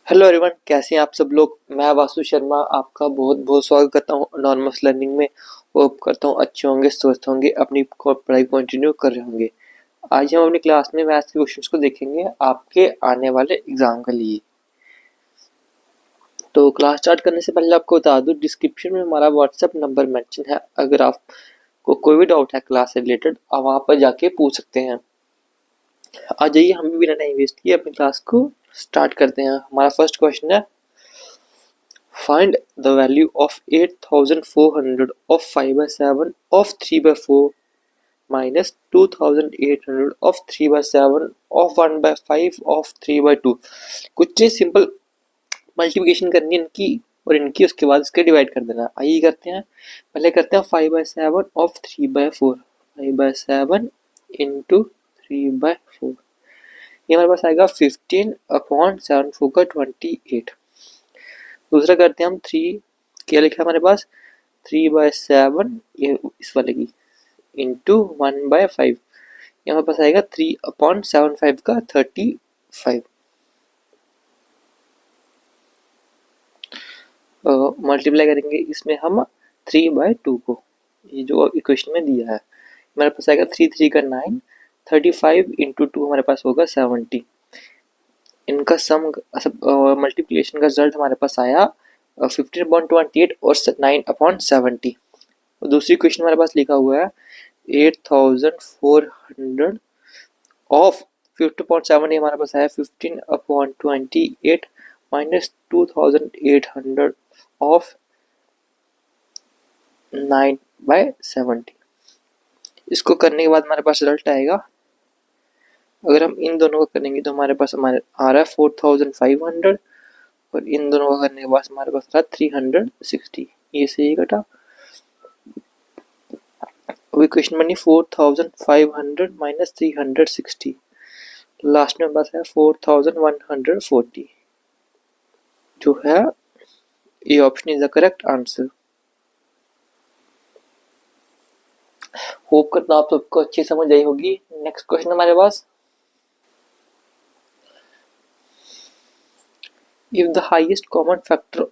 Hello everyone, कैसे हैं आप सब लोग। मैं वासु शर्मा आपका बहुत बहुत स्वागत करता हूं अनोनिमस लर्निंग में। होप करता हूं अच्छे होंगे, स्वस्थ होंगे, अपनी पढ़ाई कंटिन्यू कर रहे होंगे। आज हम अपनी क्लास में मैथ्स के क्वेश्चंस को देखेंगे आपके आने वाले एग्जाम के लिए। तो क्लास स्टार्ट करने से पहले आपको बता दूं, डिस्क्रिप्शन में हमारा व्हाट्सएप नंबर मेंशन है। अगर आपको कोई भी डाउट है क्लास से रिलेटेड, आप वहाँ पर जाके पूछ सकते हैं। आ जाइए, हम भी बिना टाइम वेस्ट किए अपनी क्लास को स्टार्ट करते हैं। हमारा फर्स्ट क्वेश्चन है, find the value of 8400 of 5 by 7 of 3 by 4 minus 2800 of 3 by 7 of 1 by 5 of 3 by 2। कुछ नहीं, सिंपल मल्टीप्लिकेशन करनी है इनकी और इनकी, उसके बाद इसके डिवाइड कर देना। आइए करते हैं। पहले करते हैं 5 by 7 of 3 by 4, 5 by 7 into 3 by 4। ये हमारे पास आएगा 15 अपॉन 7 4 का 28। दूसरा करते हैं हम 3, क्या लिखा है हमारे पास, 3 बाय 7, ये इस वाले की, इंटू 1 बाय 5। यहाँ पास आएगा 3 अपॉन 7 5 का 35। मल्टीप्लाई करेंगे इसमें हम 3 बाय 2 को, ये जो इक्वेशन में दिया है। हमारे पास आएगा 3 3 का 9, 35 इंटू 2 हमारे पास होगा 70। इनका सम मल्टीप्लिकेशन का रिजल्ट हमारे पास आया 15/28 और 9/70। दूसरी क्वेश्चन हमारे पास लिखा हुआ है 8400 ऑफ 50.7, ये हमारे पास आया 15/28 माइनस 2800 ऑफ 9/70। इसको करने के बाद हमारे पास रिजल्ट आएगा, अगर हम इन दोनों को करेंगे तो हमारे पास आ रहा है 4500, और इन दोनों को करने के बाद हमारे पास आ रहा है 360। ये सही कटा। अभी क्वेश्चन बनी 4500 माइनस 360, लास्ट में बस है 4140, जो है ये option is the correct answer. Hope करता हूं आप सबको अच्छी समझ आई होगी। नेक्स्ट क्वेश्चन हमारे पास, if the highest common factor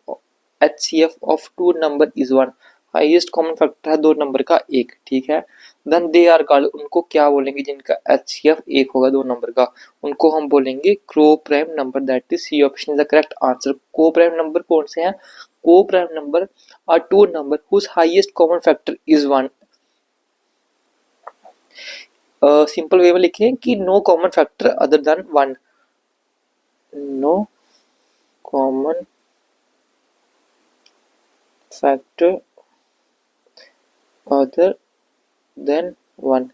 HCF of two number is 1, highest common factor है दो नंबर का एक, ठीक है। देन दे आर कॉल्ड, उनको क्या बोलेंगे जिनका HCF एक होगा दो नंबर का, उनको हम बोलेंगे coprime number. That is C option is the correct answer. Coprime number कौन से हैं? Coprime number are two number whose highest common factor is 1। Simple way में लिखें कि no common factor other than 1, no common factor other than 1।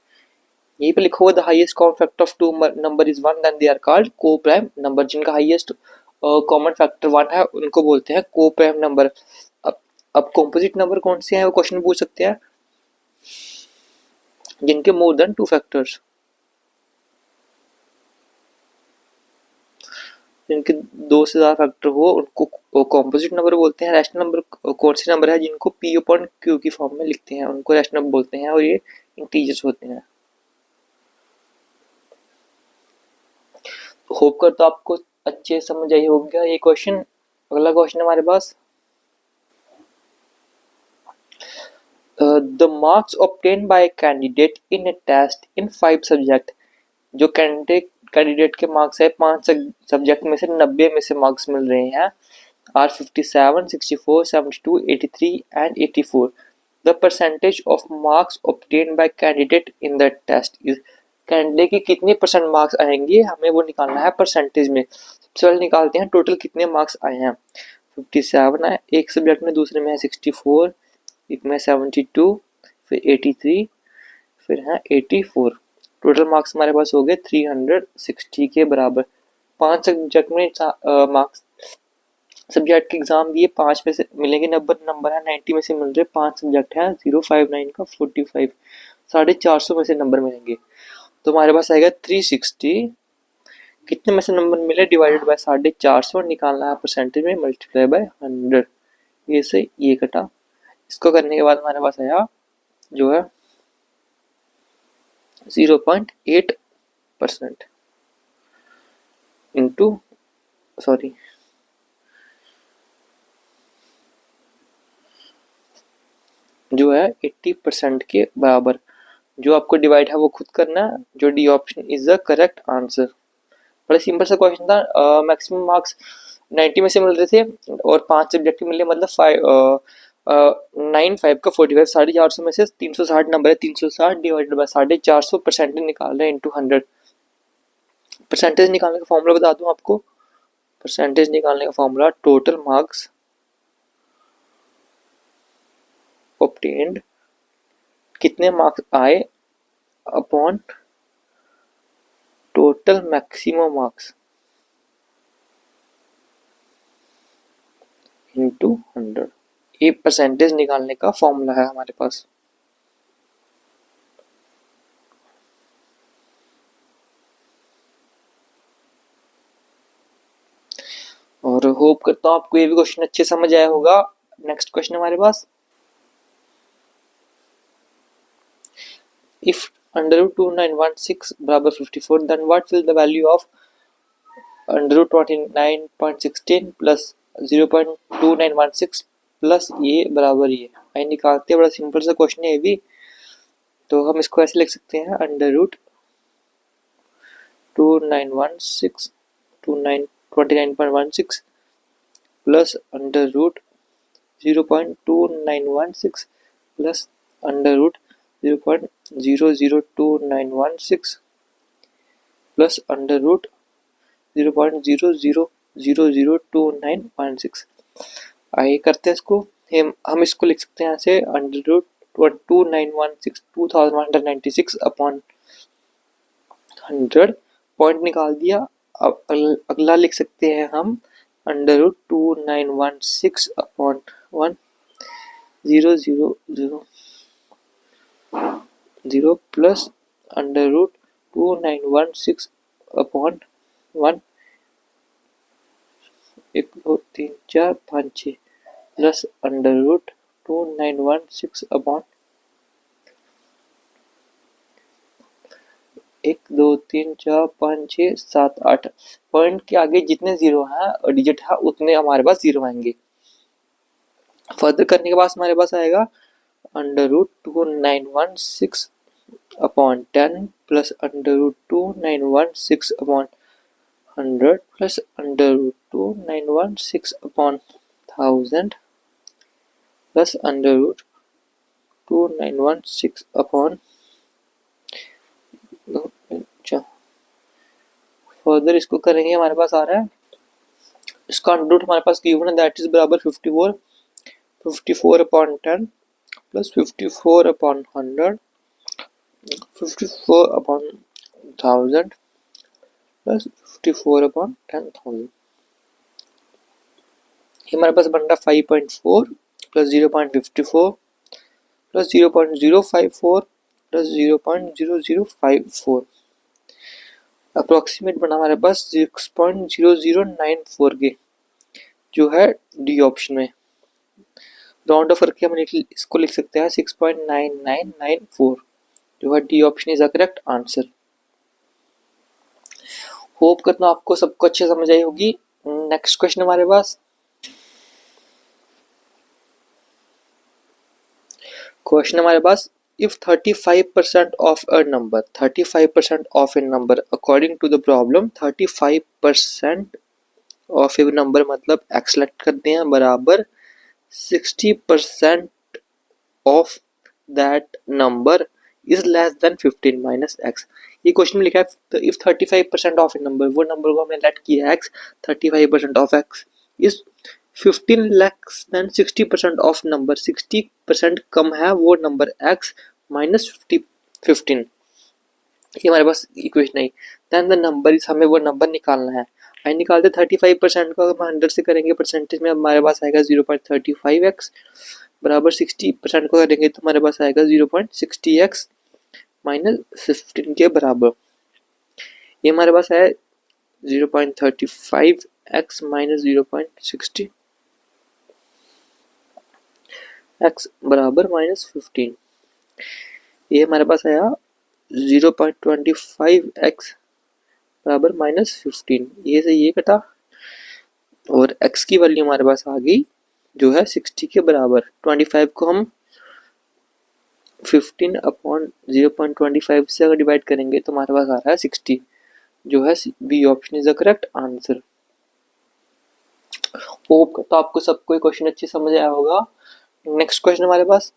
यहीं पे लिखा हुआ the highest common factor of two number is 1, then they are called coprime number. जिनका highest common factor 1 है उनको बोलते हैं को प्राइम नंबर। अब कॉम्पोजिट नंबर कौन से हैं वो क्वेश्चन पूछ सकते हैं, जिनके मोर देन टू फैक्टर्स, जिनके दो से ज्यादा फैक्टर हो उनको कॉम्पोजिट नंबर बोलते हैं। रैशनल नंबर कौन से नंबर है जिनको P अपॉन Q की फॉर्म में लिखते हैं, उनको रैशनल नंबर बोलते हैं, और ये इंटीजर्स होते हैं। होप करता हूं आपको अच्छे समझ आई होगा ये क्वेश्चन। अगला क्वेश्चन हमारे पास, the marks obtain by candidate in a test in 5 subject. जो कैंडिडेट के मार्क्स है 5 सब्जेक्ट में से 90 में से मार्क्स मिल रहे हैं, are 57 64 72 83 and 84। The percentage of marks obtain by candidate in the test is, candidate के कितने परसेंट मार्क्स आएंगे हमें वो निकालना है परसेंटेज में। सबसे पहले निकालते हैं टोटल कितने मार्क्स आए हैं। 57 है एक सब्जेक्ट में, दूसरे में है 64, एक में 72, फिर 83, फिर है 84। टोटल मार्क्स हमारे पास हो गए 360 के बराबर। 5 सब्जेक्ट में मार्क्स सब्जेक्ट के एग्जाम दिए, 5 में से मिलेंगे 90 नंबर है, 90 में से मिल रहे 5 सब्जेक्ट हैं, 059 का 45, 450 में से नंबर मिलेंगे। तो हमारे पास आएगा 360, कितने में से नंबर मिले डिवाइडेड बाय 450, निकालना है परसेंटेज में, मल्टीप्लाई बाय 100। ये से ये कटा। इसको करने के बाद हमारे पास आया जो है 0.8% इंटू, सॉरी जो है 80% के बराबर। जो आपको डिवाइड है वो खुद करना है। जो D option is the correct answer. बड़ा सिंपल सा क्वेश्चन था। मैक्सिमम मार्क्स 90 में से मिल रहे थे और 5 सब्जेक्ट मिले, मतलब 9 5 का 45, 450 में से 360 नंबर है, 360 डिवाइडेड बाय 450 परसेंटेज निकाल रहे हैं इंटू 100। परसेंटेज निकालने का फॉर्मूला बता दूं आपको। परसेंटेज निकालने का फॉर्मूला टोटल मार्क्स ऑब्टेन्ड, कितने मार्क्स आए upon total maximum marks into 100। ये परसेंटेज निकालने का फॉर्मूला है हमारे पास। और होप करता हूँ आपको ये भी क्वेश्चन अच्छे समझ आया होगा। नेक्स्ट क्वेश्चन हमारे पास, if under root 2916 बराबर 54, then what will the value of under root 29.16 plus 0.2916 plus ये बराबर ये आई निकालते हैं। बड़ा सिंपल सा क्वेश्चन है ये भी। तो हम इसको ऐसे लिख सकते हैं, under root 29.16 plus under root 0.2916 plus under root 0.00291 plus under root 0.00002916। आइए करते हैं इसको। हम इसको लिख सकते हैं यहाँ से, अंडर रूट 2916 अपॉन 100, पॉइंट निकाल दिया। अब अगला लिख सकते हैं हम, under root 2916 upon 1000 plus under root 2916 upon 1 1 2 3 4 5 6 plus under root 2916 upon 1 2 3 4 5 6 7 8। Point के आगे जितने जीरो हैं और डिजिट है उतने हमारे पास जीरो आएंगे। फर्दर करने के बाद हमारे पास आएगा under root 2916 upon 10 plus under root 2916 upon 100 plus under root 2916 upon 1000 plus under root 2916 upon, further इसको करेंगे। हमारे पास आ रहा है इसका अंडर रूट हमारे पास गिवन है, दैट इज बराबर 54 54 upon 10 plus 54 upon 100 54 upon 1000 plus 54 upon 10,000। ये हमारे पास बन रहा 5.4 प्लस 0.54 प्लस 0.054 प्लस 0.0054। अप्रोक्सीमेट बना हमारे पास 6.0094 के, जो है डी ऑप्शन में। राउंड ऑफ करके हम इसको लिख सकते हैं 6.9994, जो है D option is the correct answer. Hope करता हूँ आपको सबको अच्छे समझ आई होगी। नेक्स्ट क्वेश्चन हमारे पास, क्वेश्चन हमारे पास, if 35% of a number 35% of a number according to the problem 35% of a number मतलब x सेलेक्ट करते हैं बराबर 60% of that number is less than 15 minus x। ये क्वेश्चन में लिखा है तो if 35% of a number, वो नंबर को हमने लेट किया x, 35% of x is 15 less than 60% of number, 60% कम है वो नंबर x माइनस 15। ये हमारे पास इक्वेशन है। देन द नंबर इज, हमें वो नंबर निकालना है। आई निकालते 35% को हम 100 से करेंगे परसेंटेज में, हमारे पास आएगा 0.35x बराबर 60% को करेंगे तो हमारे पास आएगा 0.60x माइनस 15 के बराबर। ये हमारे पास है 0.35x माइनस 0.60 x बराबर माइनस 15। ये हमारे पास आया 0.25x बराबर माइनस 15। ये से ये कटा और x की वैल्यू हमारे पास आ गई जो है 60 के बराबर। 25 को हम 15 अपॉन 0.25 से अगर डिवाइड करेंगे तो हमारे पास आ रहा है 60, जो है B option is the correct answer. Hope करता हूं आपको सबको ये क्वेश्चन अच्छे समझ आया होगा। नेक्स्ट क्वेश्चन हमारे पास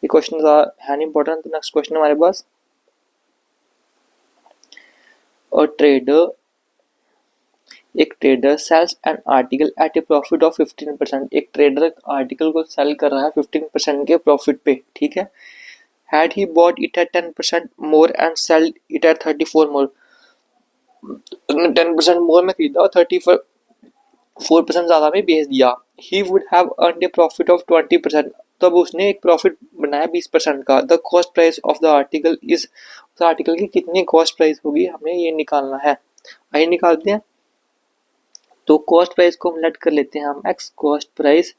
ये क्वेश्चन है नहीं इंपॉर्टेंट। तो नेक्स्ट क्वेश्चन हमारे पास, एक trader sells an article at a profit of 15%। एक ट्रेडर आर्टिकल को सेल कर रहा है 15% के प्रॉफिट पे, ठीक है। Had he bought it at 10% more and sell it at 34 more. 10% more में खरीदा और 34% ज्यादा में बेच दिया। He would have earned a profit of 20%। तब उसने एक प्रॉफिट बनाया 20% का। The cost price of the article is, उस आर्टिकल की कितनी कॉस्ट प्राइस होगी हमें ये निकालना है। आइए निकालते हैं। तो कॉस्ट प्राइस को हम लेट कर लेते हैं हम एक्स, कॉस्ट प्राइस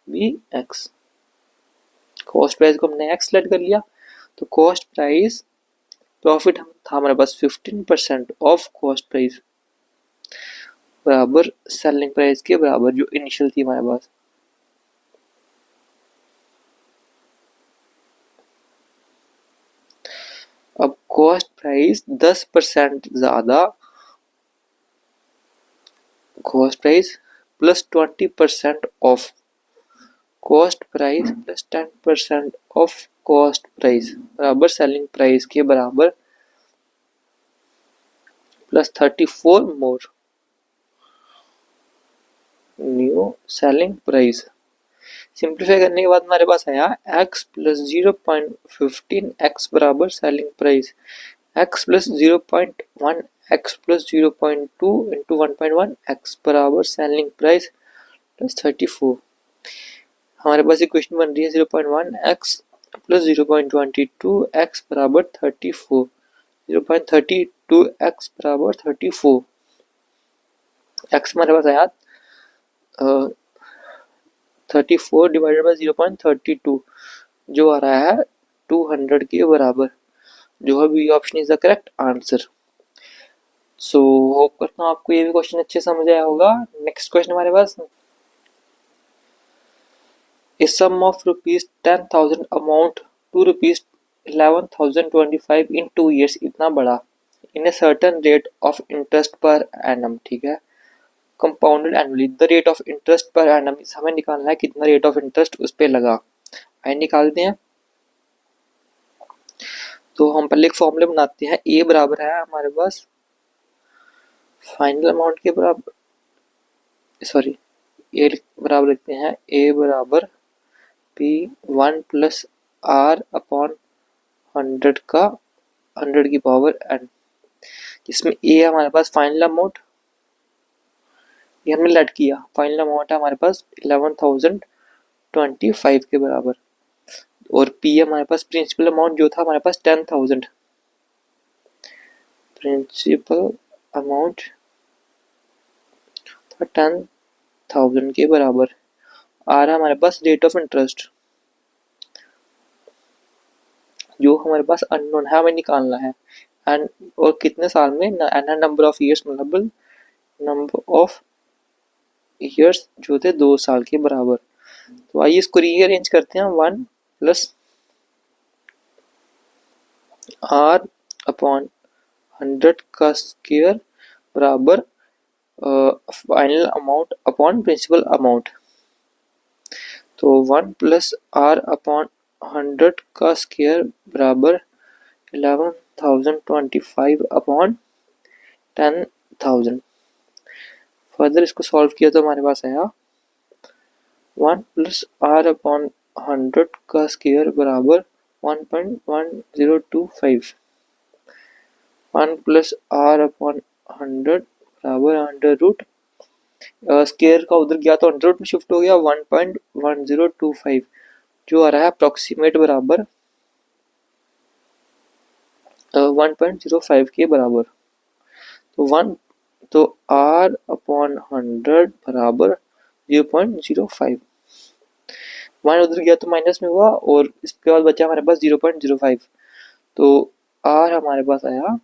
भी एक्स। कॉस्ट प्राइस को हमने एक्स लेट कर लिया। तो कॉस्ट प्राइस प्रॉफिट था हमारे पास 15% ऑफ कॉस्ट प्राइस बराबर सेलिंग प्राइस के बराबर जो इनिशियल थी हमारे पास। अब कॉस्ट प्राइस 10% ज्यादा, cost price plus 20% of cost price plus 10% of cost price बराबर सेलिंग प्राइस के बराबर plus 34 more new selling price. Simplify करने के बाद हमारे पास आया x प्लस 0.15 x बराबर selling price, x plus 0.1 x plus 0.2 into 1.1 x बराबर सेलिंग प्राइस प्लस 34। हमारे पास इक्वेशन बन रही है 0.1 x प्लस 0.22 x बराबर 34, 0.32 x बराबर 34। x हमारे पास आया 34 डिवाइडेड बाई 0.32 जो आ रहा है 200 के बराबर, जो है B option is the correct answer. So hope करता हूँ आपको ये भी क्वेश्चन अच्छे समझ आया होगा। नेक्स्ट क्वेश्चन हमारे पास, a sum of rupees 10,000 amount to rupees 11,025 in 2 years, इतना बड़ा in a certain rate of interest per annum, ठीक है, compounded annually. The rate of interest per annum हमें निकालना है कितना रेट ऑफ इंटरेस्ट उस पर लगा। आइए निकालते हैं। तो हम पहले एक फॉर्मूले बनाते हैं। ए बराबर है हमारे पास फाइनल अमाउंट के बराबर, सॉरी ए बराबर लिखते हैं ए बराबर पी 1 प्लस आर अपॉन 100 का 100 की पावर एन, जिसमें ए हमारे पास फाइनल अमाउंट, ये हमने लेट किया। फाइनल अमाउंट है हमारे पास 11,025 के बराबर, और पी हमारे पास प्रिंसिपल अमाउंट जो था हमारे पास 10,000, प्रिंसिपल अमाउंट 10,000 के बराबर। आ रहा है हमारे पास रेट ऑफ इंटरेस्ट जो हमारे पास अननोन है, हमें निकालना है। एंड और कितने साल में, एन नंबर ऑफ ईयर्स, मतलब नंबर ऑफ ईयर्स जो थे 2 साल के बराबर। तो आइए इसको रीअरेंज करते हैं। 1 प्लस आर अपॉन 100 का स्क्वायर बराबर final amount upon principal amount. तो 1 प्लस आर अपॉन 100 का स्क्वायर बराबर 11,025 अपॉन 10,000। फर्दर इसको सॉल्व किया तो हमारे पास आया 1 प्लस आर अपॉन 100 का स्क्वायर बराबर 1.1025। 1 प्लस आर अपॉन 100 बराबर अंडर रूट, स्क्वायर का उधर गया तो अंडर रूट में शिफ्ट हो गया 1.1025, जो आ रहा है अप्रोक्सीमेट बराबर 1.05 के बराबर। तो 1 तो r अपॉन 100 बराबर 0.05। 1 उधर गया तो माइनस में हुआ और इसके बाद बचा हमारे पास 0.05। तो r हमारे पास आया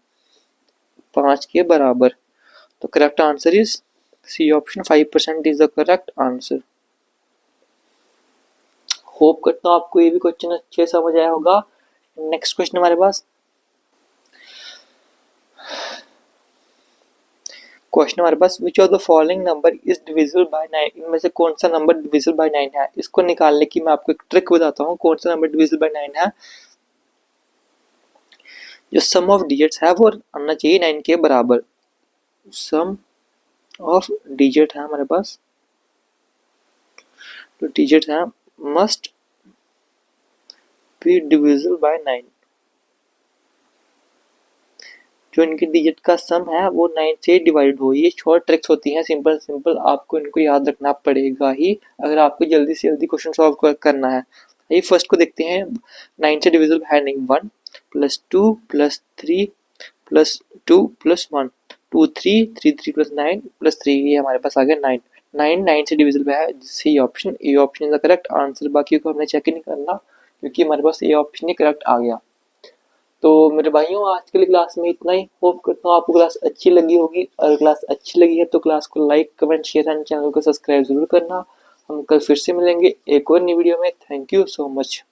5 के बराबर। तो correct answer is C option 5% is the correct answer. Hope करता हूँ आपको ये भी क्वेश्चन अच्छे समझ आया होगा। नेक्स्ट क्वेश्चन हमारे पास, क्वेश्चन हमारे पास which of the following number is divisible by 9, इनमें से कौन सा नंबर डिविजिबल बाय 9 है। इसको निकालने की मैं आपको एक ट्रिक बताता हूँ, कौन सा नंबर डिविजिबल बाय 9 है। जो सम ऑफ डिजिट्स है वो आना चाहिए 9 के बराबर। सम ऑफ डिजिट है हमारे पास, जो डिजिट है मस्ट बी डिविजिबल बाय 9। जो इनके डिजिट का सम है वो 9 से डिवाइड हो। ये शॉर्ट ट्रिक्स होती हैं, सिंपल सिंपल आपको इनको याद रखना पड़ेगा ही अगर आपको जल्दी से जल्दी क्वेश्चन सॉल्व करना है। ये फर्स्ट को देखते हैं, 9 से डिविजिबल है नहीं। 1 plus 2 plus 3 plus 2 plus 1, 2 3 3 3 plus 9 plus 3, ये हमारे पास आ गया 9। 9 से डिविजिबल है, C option A option is the correct answer. बाकी को हमने चेक ही नहीं करना क्योंकि हमारे पास ए ऑप्शन ही करेक्ट आ गया। तो मेरे भाइयों आज के लिए क्लास में इतना ही। होप करता हूँ आपको क्लास अच्छी लगी होगी। अगर क्लास अच्छी लगी है तो क्लास को like comment share and channel को सब्सक्राइब जरूर करना। हम कल फिर से मिलेंगे एक और नई वीडियो में। Thank you so much.